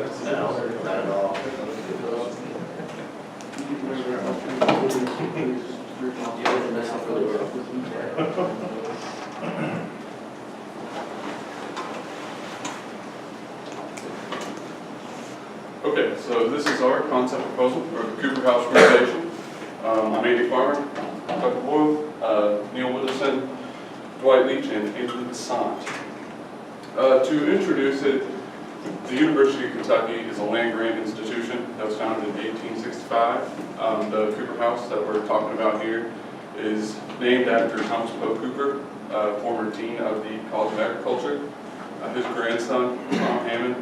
No, not at all. Okay, so this is our concept proposal for the Cooper House renovation. I'm Andy Farmer, Dr. Boyle, Neal Widdowson, Dwight Leach, and Passanante. To introduce it, the University of Kentucky is a land-grant institution that was founded in 1865. The Cooper House that we're talking about here is named after Thomas Poe Cooper, former dean of the College of Agriculture. His grandson, Tom Hammond,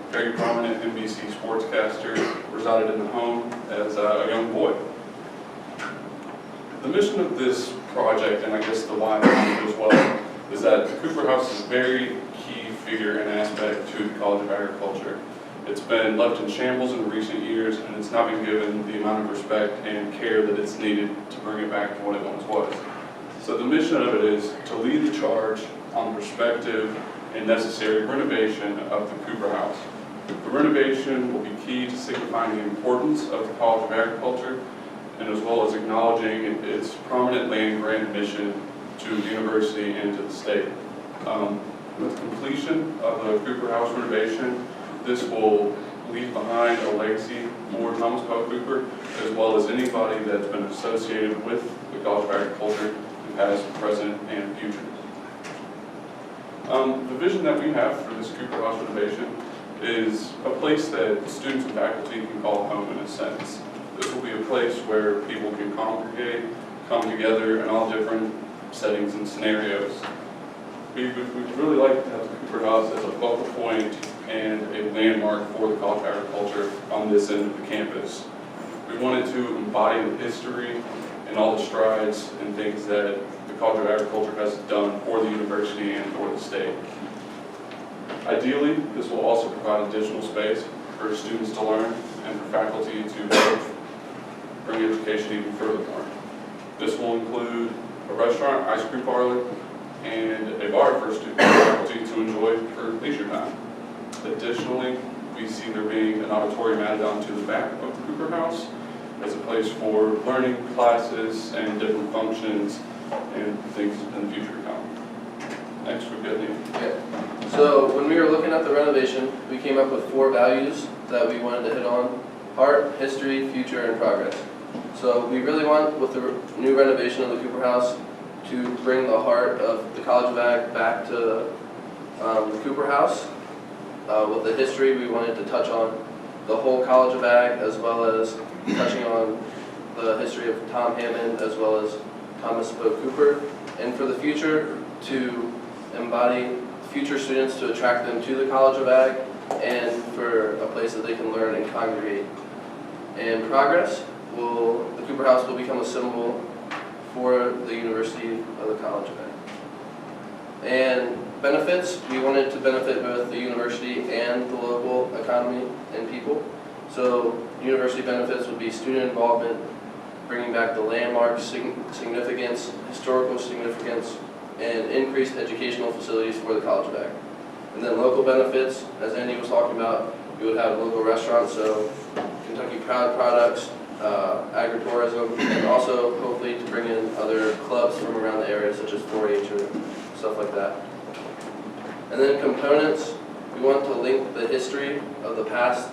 very prominent NBC sportscaster, resided in the home as a young boy. The mission of this project, and I guess the why behind it as well, is that the Cooper House is a very key figure and aspect to the College of Agriculture. It's been left in shambles in recent years, and it's not been given the amount of respect and care that it's needed to bring it back to what it once was. So the mission of it is to lead the charge on the prospective and necessary renovation of the Cooper House. The renovation will be key to signifying the importance of the College of Agriculture, and as well as acknowledging its prominent land-grant mission to the university and to the state. With completion of the Cooper House renovation, this will leave behind a legacy for Thomas Poe Cooper, as well as anybody that's been associated with the College of Agriculture in past, present, and future. The vision that we have for this Cooper House renovation is a place that students and faculty can call home in a sense. This will be a place where people can congregate, come together in all different settings and scenarios. We'd really like to have the Cooper House as a focal point and a landmark for the College of Agriculture on this end of the campus. We wanted to embody the history and all the strides and things that the College of Agriculture has done for the university and for the state. Ideally, this will also provide additional space for students to learn and for faculty to bring education even furthermore. This will include a restaurant, ice cream parlor, and a bar for students and faculty to enjoy for leisure time. Additionally, we see there being an auditorium added onto the back of the Cooper House as a place for learning classes and different functions and things in the future to come. Next, we've got Neal. Okay. So when we were looking at the renovation, we came up with 4 values that we wanted to hit on: heart, history, future, and progress. So we really want, with the new renovation of the Cooper House, to bring the heart of the College of Ag back to the Cooper House. With the history, we wanted to touch on the whole College of Ag, as well as touching on the history of Tom Hammond, as well as Thomas Poe Cooper. And for the future, to embody future students, to attract them to the College of Ag, and for a place that they can learn and congregate. And progress, the Cooper House will become a symbol for the University of the College of Ag. And benefits, we wanted to benefit both the university and the local economy and people. So university benefits would be student involvement, bringing back the landmark significance, historical significance, and increased educational facilities for the College of Ag. And then local benefits, as Andy was talking about, we would have local restaurants, so Kentucky Proud products, agritourism, and also hopefully to bring in other clubs from around the area, such as 4-H or stuff like that. And then components, we want to link the history of the past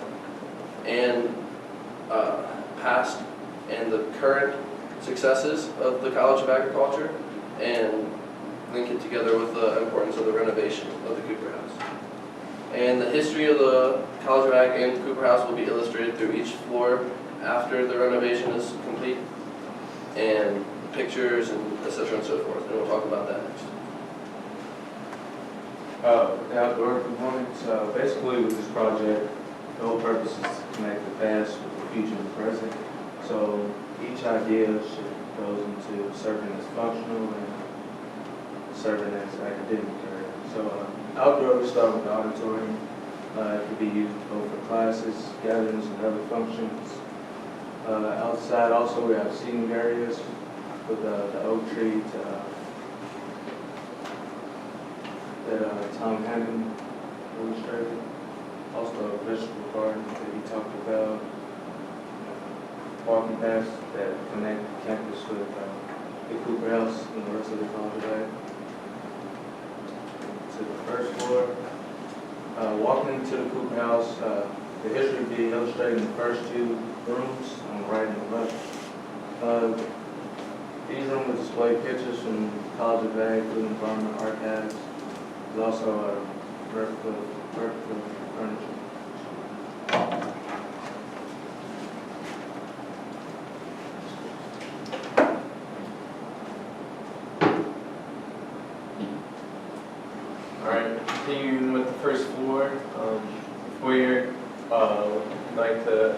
and the current successes of the College of Agriculture, and link it together with the importance of the renovation of the Cooper House. And the history of the College of Ag and Cooper House will be illustrated through each floor after the renovation is complete, and pictures and etc. and so forth. And we'll talk about that next. The outdoor components, basically with this project, the whole purpose is to connect the past with the future and the present. So each idea goes into serving as functional and serving as academic area. So outdoor, we start with the auditorium. It could be used both for classes, gatherings, and other functions. Outside also we have seating areas with the oak tree that Tom Hammond illustrated. also a vegetable garden that he talked about, walking paths that connect campus with the Cooper House and the rest of the college area. To the first floor, walking into the Cooper House, the history will be illustrated in the first two rooms on the right and the left. These rooms will display pictures from College of Ag, Food and Environment Archives. There's also a replica furniture. Alright, continuing with the first floor, foyer, we'd like to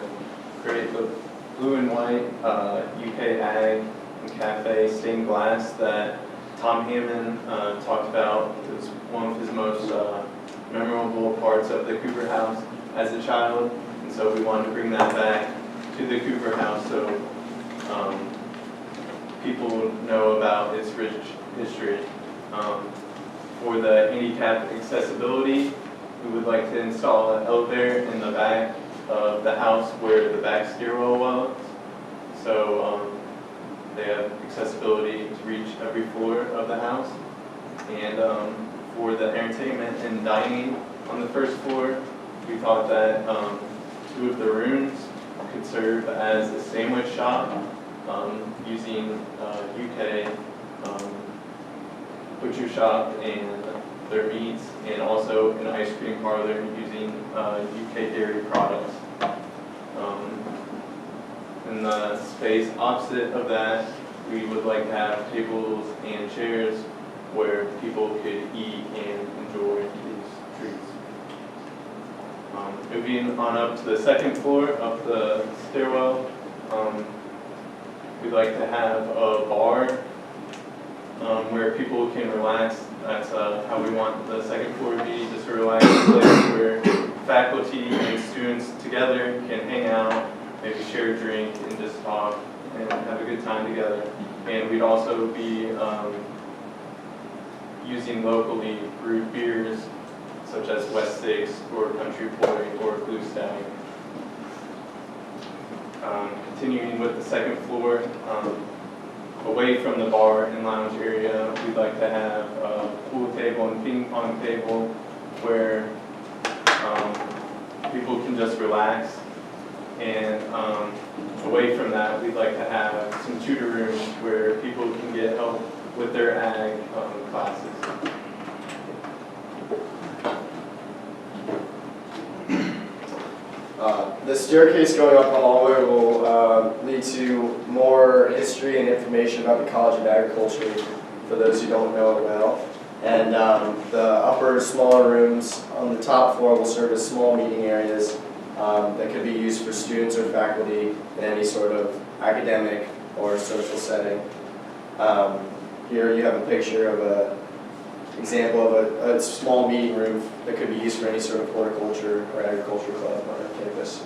create the blue and white UK Ag and Cafe stained glass that Tom Hammond talked about. It was one of his most memorable parts of the Cooper House as a child, and so we wanted to bring that back to the Cooper House so people know about its rich history. For the handicap accessibility, we would like to install an elevator in the back of the house where the back stairwell was. So they have accessibility to reach every floor of the house. And for the entertainment and dining on the first floor, we thought that 2 of the rooms could serve as a sandwich shop using UK butcher shop and their meats, and also an ice cream parlor using UK dairy products. In the space opposite of that, we would like to have tables and chairs where people could eat and enjoy these treats. Moving on up to the second floor, up the stairwell, we'd like to have a bar where people can relax. That's how we want the second floor to be, just a relaxed place where faculty and students together can hang out, maybe share a drink and just talk and have a good time together. And we'd also be using locally brewed beers such as West Six or Country Boy or Blue Stag. Continuing with the second floor, away from the bar and lounge area, we'd like to have a pool table and ping pong table where people can just relax. And away from that, we'd like to have some tutor rooms where people can get help with their ag classes. The staircase going up the hallway will lead to more history and information about the College of Agriculture for those who don't know it well. And the upper smaller rooms on the top floor will serve as small meeting areas that could be used for students or faculty in any sort of academic or social setting. Here you have a picture of an example of a small meeting room that could be used for any sort of horticulture or agriculture club on our campus.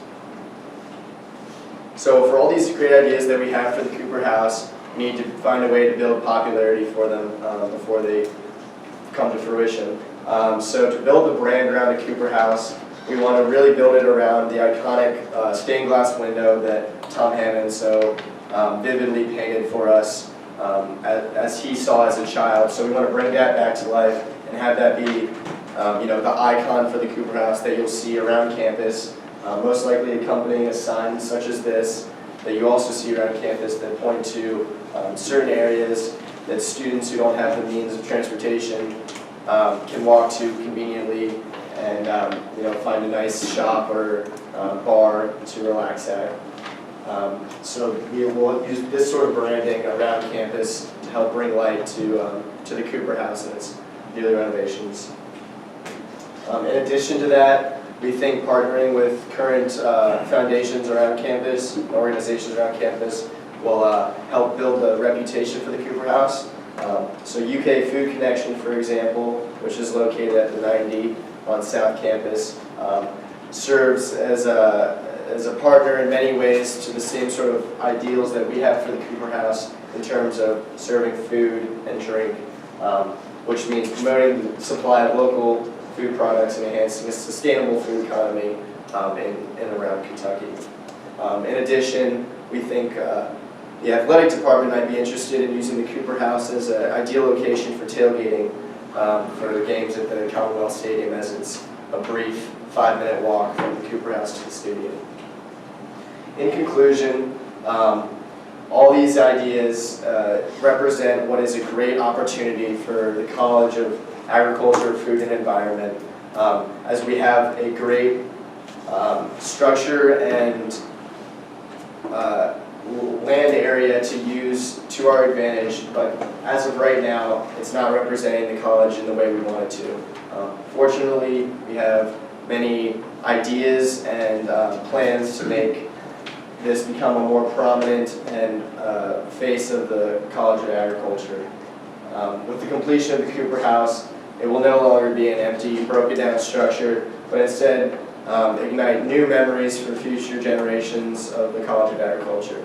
So for all these great ideas that we have for the Cooper House, we need to find a way to build popularity for them before they come to fruition. So to build the brand around the Cooper House, we want to really build it around the iconic stained glass window that Tom Hammond so vividly painted for us as he saw as a child. So we want to bring that back to life and have that be the icon for the Cooper House that you'll see around campus, most likely accompanying a sign such as this that you also see around campus that point to certain areas that students who don't have the means of transportation can walk to conveniently and find a nice shop or bar to relax at. So we will use this sort of branding around campus to help bring light to the Cooper House and its yearly renovations. In addition to that, we think partnering with current foundations around campus, organizations around campus, will help build the reputation for the Cooper House. So UK Food Connection, for example, which is located at the 90 on South Campus, serves as a partner in many ways to the same sort of ideals that we have for the Cooper House in terms of serving food and drink, which means promoting the supply of local food products and enhancing a sustainable food economy in and around Kentucky. In addition, we think the athletic department might be interested in using the Cooper House as an ideal location for tailgating for games at the Commonwealth Stadium, as it's a brief 5-minute walk from the Cooper House to the stadium. In conclusion, all these ideas represent what is a great opportunity for the College of Agriculture, Food and Environment, as we have a great structure and land area to use to our advantage, but as of right now, it's not representing the college in the way we want it to. Fortunately, we have many ideas and plans to make this become a more prominent and face of the College of Agriculture. With the completion of the Cooper House, it will no longer be an empty, broken down structure, but instead ignite new memories for future generations of the College of Agriculture.